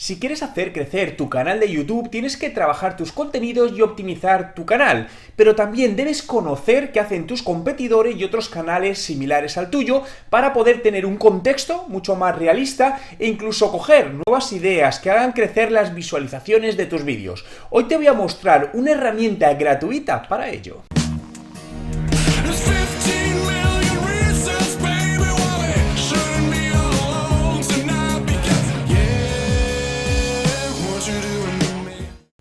Si quieres hacer crecer tu canal de YouTube, tienes que trabajar tus contenidos y optimizar tu canal, pero también debes conocer qué hacen tus competidores y otros canales similares al tuyo para poder tener un contexto mucho más realista e incluso coger nuevas ideas que hagan crecer las visualizaciones de tus vídeos. Hoy te voy a mostrar una herramienta gratuita para ello.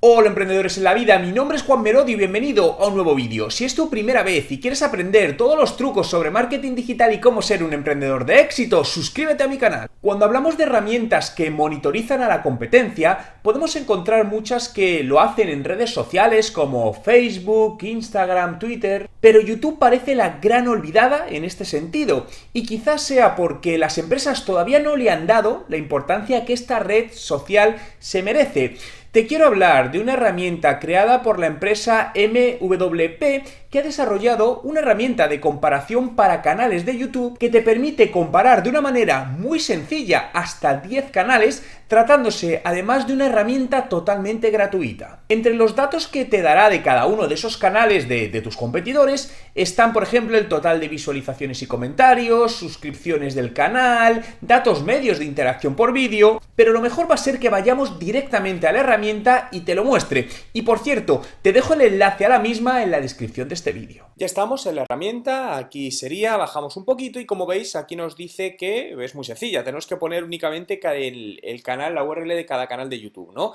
Hola emprendedores en la vida, mi nombre es Juan Merodio y bienvenido a un nuevo vídeo. Si es tu primera vez y quieres aprender todos los trucos sobre marketing digital y cómo ser un emprendedor de éxito, suscríbete a mi canal. Cuando hablamos de herramientas que monitorizan a la competencia, podemos encontrar muchas que lo hacen en redes sociales como Facebook, Instagram, Twitter, pero YouTube parece la gran olvidada en este sentido, y quizás sea porque las empresas todavía no le han dado la importancia que esta red social se merece. Te quiero hablar de una herramienta creada por la empresa MVP que ha desarrollado una herramienta de comparación para canales de YouTube que te permite comparar de una manera muy sencilla hasta 10 canales, tratándose además de una herramienta totalmente gratuita. Entre los datos que te dará de cada uno de esos canales de tus competidores están, por ejemplo, el total de visualizaciones y comentarios, suscripciones del canal, datos medios de interacción por vídeo, pero lo mejor va a ser que vayamos directamente a la herramienta y te lo muestre. Y por cierto, te dejo el enlace a la misma en la descripción de este vídeo. Ya estamos en la herramienta, aquí sería, bajamos un poquito y como veis aquí nos dice que es muy sencilla, tenemos que poner únicamente el canal, la URL de cada canal de YouTube, ¿no?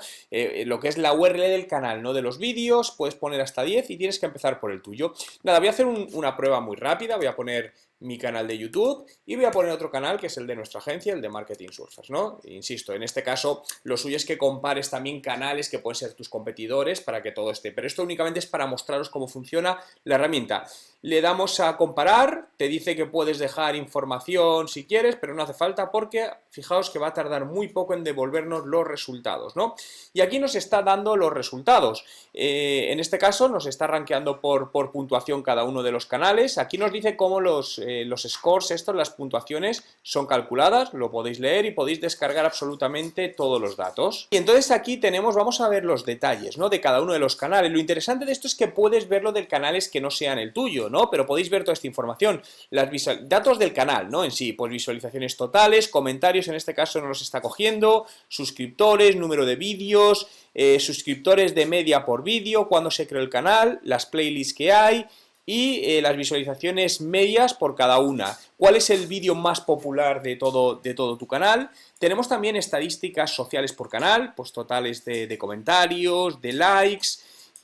Lo que es la URL del canal, no de los vídeos, puedes poner hasta 10 y tienes que empezar por el tuyo. Nada, voy a hacer una prueba muy rápida, voy a poner mi canal de YouTube y voy a poner otro canal que es el de nuestra agencia, el de Marketing Surfers, ¿no? Insisto, en este caso lo suyo es que compares también canales que pueden ser tus competidores para que todo esté, pero esto únicamente es para mostraros cómo funciona la herramienta. Le damos a comparar, te dice que puedes dejar información si quieres, pero no hace falta porque fijaos que va a tardar muy poco en devolvernos los resultados, ¿no? Y aquí nos está dando los resultados. En este caso nos está rankeando por puntuación cada uno de los canales. Aquí nos dice cómo los scores, las puntuaciones son calculadas, lo podéis leer y podéis descargar absolutamente todos los datos. Y entonces aquí tenemos, vamos a ver los detalles, ¿no? De cada uno de los canales. Lo interesante de esto es que puedes verlo de canales que no sean el tuyo, ¿no? Pero podéis ver toda esta información, datos del canal, ¿no? En sí, pues visualizaciones totales, comentarios, en este caso no los está cogiendo, suscriptores, número de vídeos, suscriptores de media por vídeo, cuándo se creó el canal, las playlists que hay y las visualizaciones medias por cada una. ¿Cuál es el vídeo más popular de todo tu canal? Tenemos también estadísticas sociales por canal, pues totales de comentarios, de likes.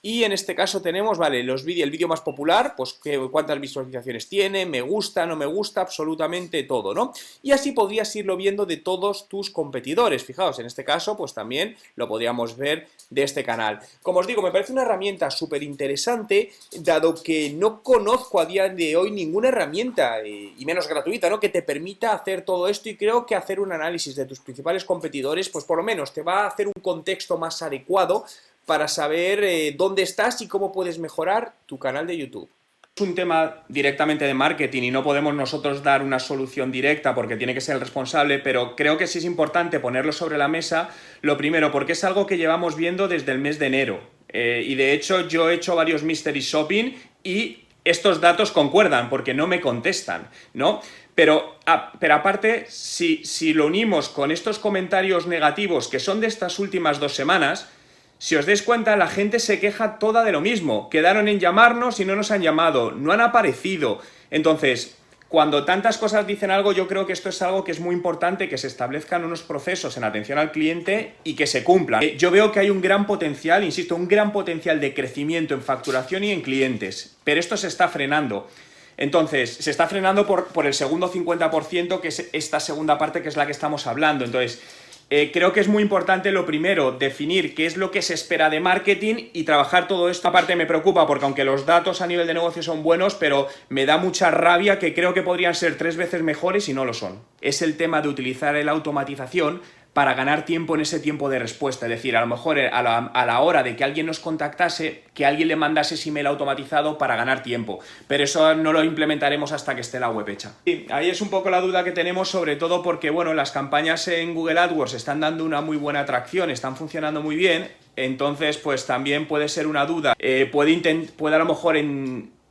Y en este caso tenemos, vale, el vídeo más popular, pues cuántas visualizaciones tiene, me gusta, no me gusta, absolutamente todo, ¿no? Y así podrías irlo viendo de todos tus competidores. Fijaos, en este caso, pues también lo podríamos ver de este canal. Como os digo, me parece una herramienta súper interesante, dado que no conozco a día de hoy ninguna herramienta, y menos gratuita, ¿no?, que te permita hacer todo esto, y creo que hacer un análisis de tus principales competidores, pues por lo menos te va a hacer un contexto más adecuado para saber dónde estás y cómo puedes mejorar tu canal de YouTube. Es un tema directamente de marketing y no podemos nosotros dar una solución directa porque tiene que ser el responsable, pero creo que sí es importante ponerlo sobre la mesa, lo primero, porque es algo que llevamos viendo desde el mes de enero. Y de hecho yo he hecho varios mystery shopping y estos datos concuerdan porque no me contestan, ¿no? Pero aparte, si lo unimos con estos comentarios negativos que son de estas últimas 2 semanas, si os dais cuenta, la gente se queja toda de lo mismo. Quedaron en llamarnos y no nos han llamado, no han aparecido. Entonces, cuando tantas cosas dicen algo, yo creo que esto es algo que es muy importante, que se establezcan unos procesos en atención al cliente y que se cumplan. Yo veo que hay un gran potencial, insisto, un gran potencial de crecimiento en facturación y en clientes, pero esto se está frenando. Entonces, se está frenando por el segundo 50%, que es esta segunda parte que es la que estamos hablando. Entonces, creo que es muy importante, lo primero, definir qué es lo que se espera de marketing y trabajar todo esto. Aparte me preocupa porque aunque los datos a nivel de negocio son buenos, pero me da mucha rabia que creo que podrían ser 3 veces mejores y no lo son. Es el tema de utilizar la automatización para ganar tiempo en ese tiempo de respuesta. Es decir, a lo mejor a la hora de que alguien nos contactase, que alguien le mandase ese email automatizado para ganar tiempo. Pero eso no lo implementaremos hasta que esté la web hecha. Sí, ahí es un poco la duda que tenemos, sobre todo porque, bueno, las campañas en Google AdWords están dando una muy buena atracción, están funcionando muy bien, entonces pues también puede ser una duda. Puede a lo mejor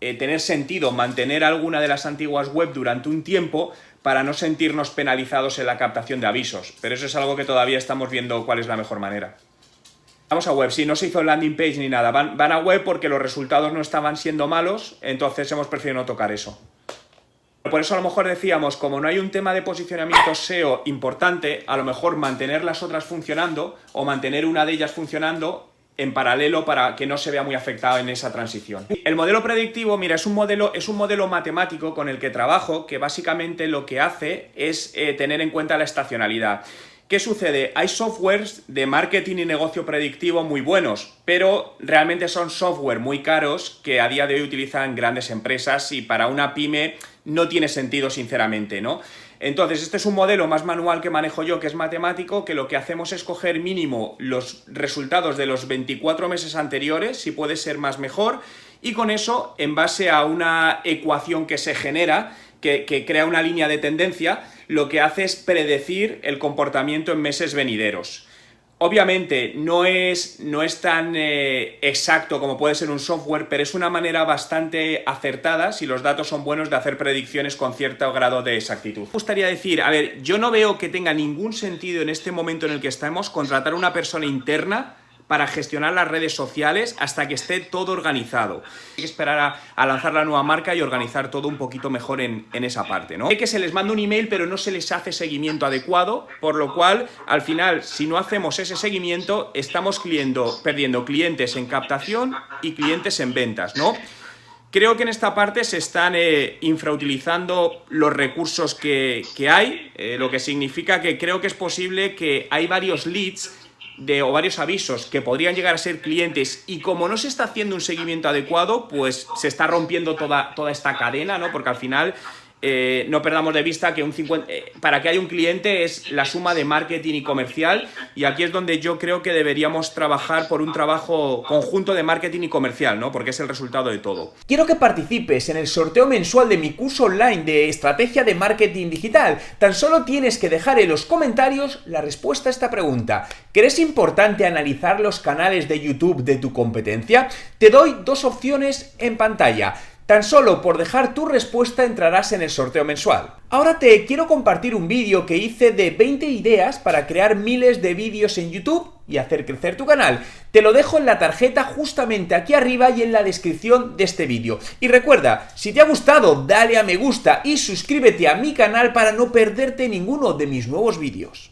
tener sentido mantener alguna de las antiguas web durante un tiempo para no sentirnos penalizados en la captación de avisos, pero eso es algo que todavía estamos viendo cuál es la mejor manera. Vamos a web, sí, no se hizo landing page ni nada, van a web porque los resultados no estaban siendo malos, entonces hemos preferido no tocar eso. Por eso a lo mejor decíamos, como no hay un tema de posicionamiento SEO importante, a lo mejor mantener las otras funcionando o mantener una de ellas funcionando en paralelo para que no se vea muy afectado en esa transición. El modelo predictivo, mira, es un modelo matemático con el que trabajo, que básicamente lo que hace es tener en cuenta la estacionalidad. ¿Qué sucede? Hay softwares de marketing y negocio predictivo muy buenos, pero realmente son software muy caros que a día de hoy utilizan grandes empresas y para una pyme no tiene sentido, sinceramente, ¿no? Entonces, este es un modelo más manual que manejo yo, que es matemático, que lo que hacemos es coger mínimo los resultados de los 24 meses anteriores, si puede ser más mejor, y con eso, en base a una ecuación que se genera, que crea una línea de tendencia, lo que hace es predecir el comportamiento en meses venideros. Obviamente no es tan exacto como puede ser un software, pero es una manera bastante acertada, si los datos son buenos, de hacer predicciones con cierto grado de exactitud. Me gustaría decir, a ver, yo no veo que tenga ningún sentido en este momento en el que estamos contratar a una persona interna para gestionar las redes sociales hasta que esté todo organizado. Hay que esperar a lanzar la nueva marca y organizar todo un poquito mejor en esa parte, ¿no? Hay que se les manda un email pero no se les hace seguimiento adecuado, por lo cual al final si no hacemos ese seguimiento estamos perdiendo clientes en captación y clientes en ventas, ¿no? Creo que en esta parte se están infrautilizando los recursos que hay, lo que significa que creo que es posible que hay varios leads o varios avisos que podrían llegar a ser clientes y como no se está haciendo un seguimiento adecuado, pues se está rompiendo toda esta cadena, ¿no? Porque al final no perdamos de vista que para que haya un cliente es la suma de marketing y comercial, y aquí es donde yo creo que deberíamos trabajar por un trabajo conjunto de marketing y comercial, ¿no? Porque es el resultado de todo. Quiero que participes en el sorteo mensual de mi curso online de estrategia de marketing digital. Tan solo tienes que dejar en los comentarios la respuesta a esta pregunta. ¿Crees importante analizar los canales de YouTube de tu competencia? Te doy dos opciones en pantalla. Tan solo por dejar tu respuesta entrarás en el sorteo mensual. Ahora te quiero compartir un vídeo que hice de 20 ideas para crear miles de vídeos en YouTube y hacer crecer tu canal. Te lo dejo en la tarjeta justamente aquí arriba y en la descripción de este vídeo. Y recuerda, si te ha gustado, dale a me gusta y suscríbete a mi canal para no perderte ninguno de mis nuevos vídeos.